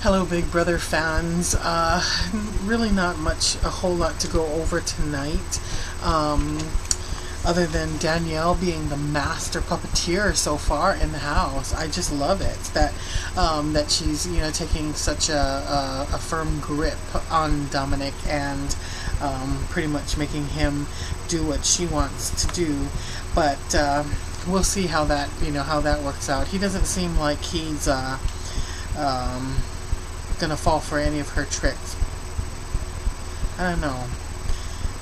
Hello, Big Brother fans. Really not much, a whole lot to go over tonight. Other than Danielle being the master puppeteer so far in the house. I just love it that she's taking such a firm grip on Dominic and pretty much making him do what she wants to do. But we'll see how that works out. He doesn't seem like he's gonna fall for any of her tricks. I don't know.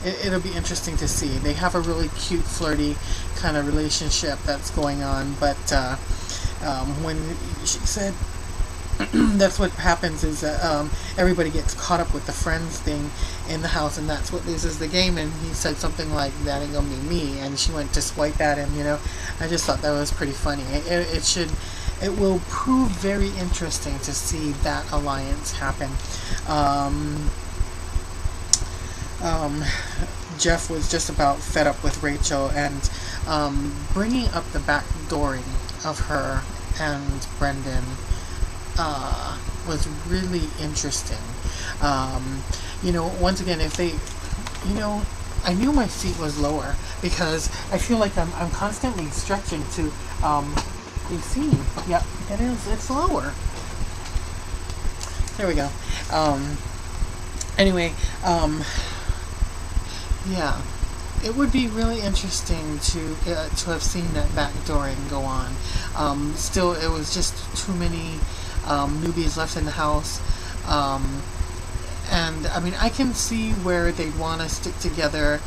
It'll be interesting to see. They have a really cute, flirty kind of relationship that's going on, but when she said that's what happens is that everybody gets caught up with the friends thing in the house, and that's what loses the game. And he said something like, "That ain't gonna be me," and she went to swipe at him. I just thought that was pretty funny. It will prove very interesting to see that alliance happen. Jeff was just about fed up with Rachel, and bringing up the backdooring of her and Brendan was really interesting. Once again, if they, I knew my seat was lower because I feel like I'm constantly stretching to, you see, yep, it is, it's lower. There we go. Anyway, yeah, it would be really interesting to have seen that backdooring go on. Still, it was just too many newbies left in the house. And I mean, I can see where they'd want to stick together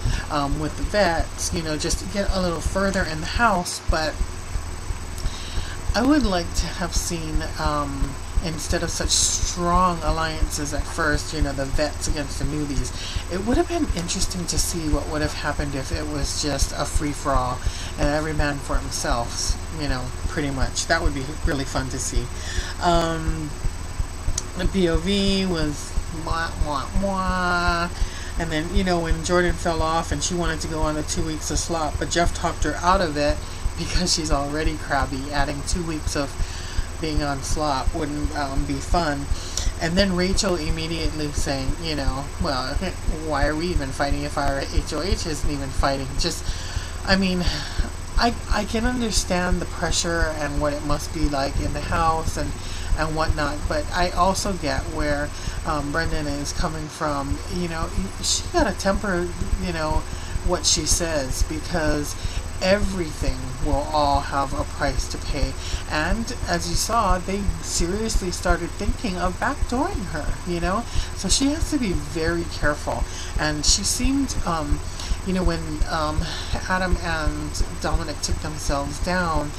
with the vets, just to get a little further in the house. But I would like to have seen, instead of such strong alliances at first, the vets against the newbies, it would have been interesting to see what would have happened if it was just a free-for-all and every man for himself, pretty much. That would be really fun to see. The POV was mwah, mwah, mwah. And then, when Jordan fell off and she wanted to go on the 2 weeks of slop, but Jeff talked her out of it because she's already crabby. Adding 2 weeks of being on slop wouldn't be fun. And then Rachel immediately saying, well, why are we even fighting if our HOH isn't even fighting? I can understand the pressure and what it must be like in the house and whatnot, but I also get where Brendan is coming from. She gotta temper, what she says, because everything will all have a price to pay. And as you saw, they seriously started thinking of backdooring her, so she has to be very careful. And she seemed, when Adam and Dominic took themselves down,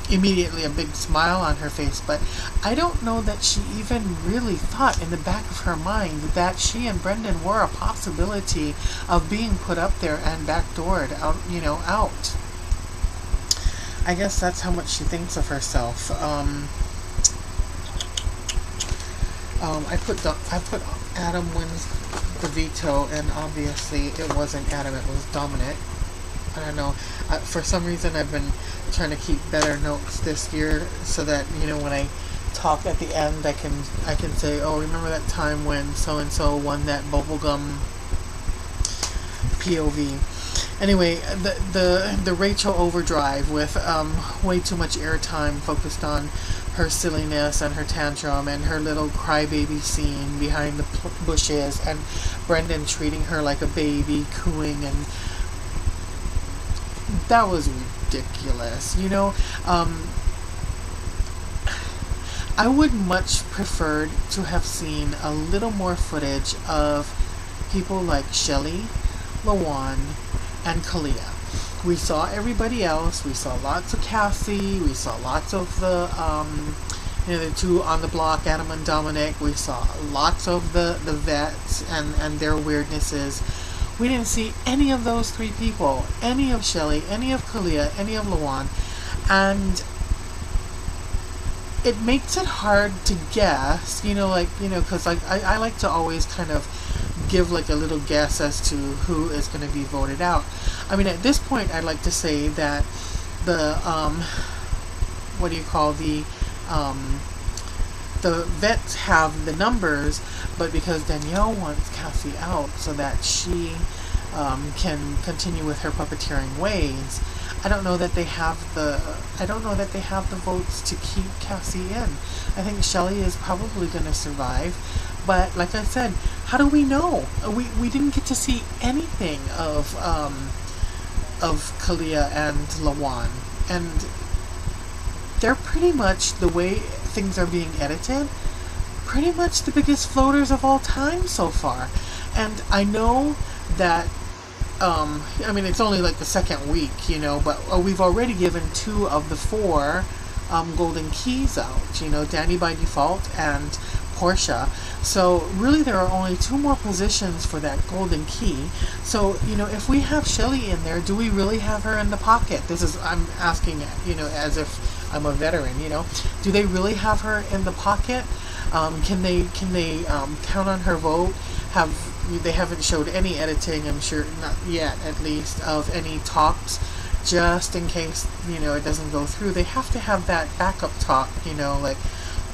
immediately a big smile on her face, but I don't know that she even really thought in the back of her mind that she and Brendan were a possibility of being put up there and backdoored out, out. I guess that's how much she thinks of herself. I put Adam wins the veto, and obviously it wasn't Adam, it was Dominic. I don't know. For some reason, I've been trying to keep better notes this year so that when I talk at the end, I can say, "Oh, remember that time when so and so won that bubblegum POV." Anyway, the Rachel overdrive with way too much airtime focused on her silliness and her tantrum and her little crybaby scene behind the bushes, and Brendan treating her like a baby, cooing, and that was ridiculous. I would much preferred to have seen a little more footage of people like Shelly, Lawan, and Kalia. We saw everybody else. We saw lots of Cassie. We saw lots of the two on the block, Adam and Dominic. We saw lots of the vets and their weirdnesses. We didn't see any of those three people, any of Shelly, any of Kalia, any of Lawan, and it makes it hard to guess, because I like to always kind of give like a little guess as to who is going to be voted out. I mean, at this point, I'd like to say that the the vets have the numbers, but because Danielle wants Cassie out so that she can continue with her puppeteering ways, I don't know that they have the votes to keep Cassie in. I think Shelley is probably going to survive, but like I said, how do we know? We didn't get to see anything of Kalia and Lawan, and they're pretty much, the way things are being edited, pretty much the biggest floaters of all time so far. And I know that I mean, it's only like the second week, but we've already given 2 of the 4 golden keys out, Danny by default and Portia. So really there are only 2 more positions for that golden key. So, if we have Shelley in there, do we really have her in the pocket? I'm asking, as if I'm a veteran, do they really have her in the pocket? Can they count on her vote? They haven't showed any editing, I'm sure, not yet at least, of any talks, just in case, it doesn't go through. They have to have that backup talk, like,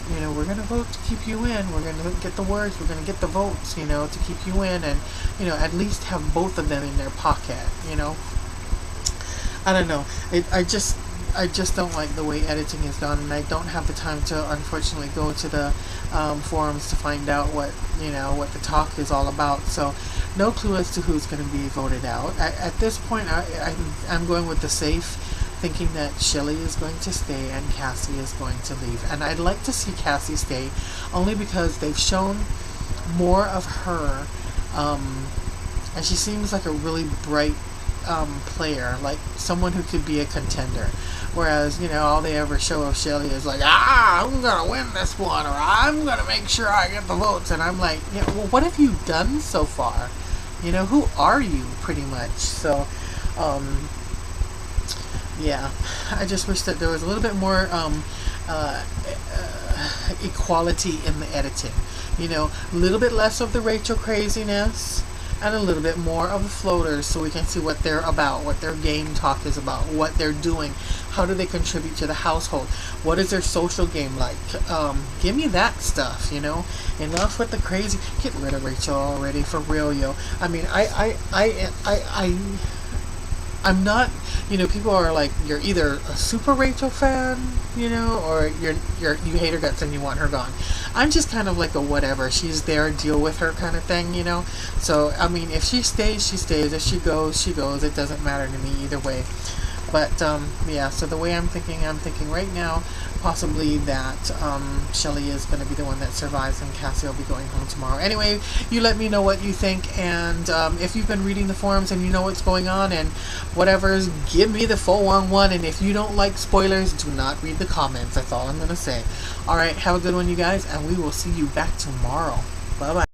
we're going to vote to keep you in, we're going to get the words, we're going to get the votes, to keep you in, and, at least have both of them in their pocket, I don't know. I just don't like the way editing is done, and I don't have the time to, unfortunately, go to the forums to find out what the talk is all about. So, no clue as to who's going to be voted out. At this point, I'm going with the safe, thinking that Shelley is going to stay and Cassie is going to leave. And I'd like to see Cassie stay, only because they've shown more of her, and she seems like a really bright player, like someone who could be a contender. Whereas, all they ever show of Shelley is like, I'm gonna win this one, or I'm gonna make sure I get the votes. And I'm like, well, what have you done so far? Who are you, pretty much? So, yeah, I just wish that there was a little bit more equality in the editing. A little bit less of the Rachel craziness, and a little bit more of the floaters, so we can see what they're about, what their game talk is about, what they're doing, how do they contribute to the household, what is their social game like. Give me that stuff, enough with the crazy. Get rid of Rachel already, for real, yo. I mean, I'm not, people are like, you're either a super Rachel fan, or you hate her guts and you want her gone. I'm just kind of like a whatever. She's there, deal with her kind of thing, So, I mean, if she stays, she stays. If she goes, she goes. It doesn't matter to me either way. But, yeah, so the way I'm thinking right now, possibly that Shelley is going to be the one that survives and Cassie will be going home tomorrow. Anyway, you let me know what you think, and if you've been reading the forums and you know what's going on and whatever's, give me the 411, and if you don't like spoilers, do not read the comments. That's all I'm going to say. Alright, have a good one, you guys, and we will see you back tomorrow. Bye-bye.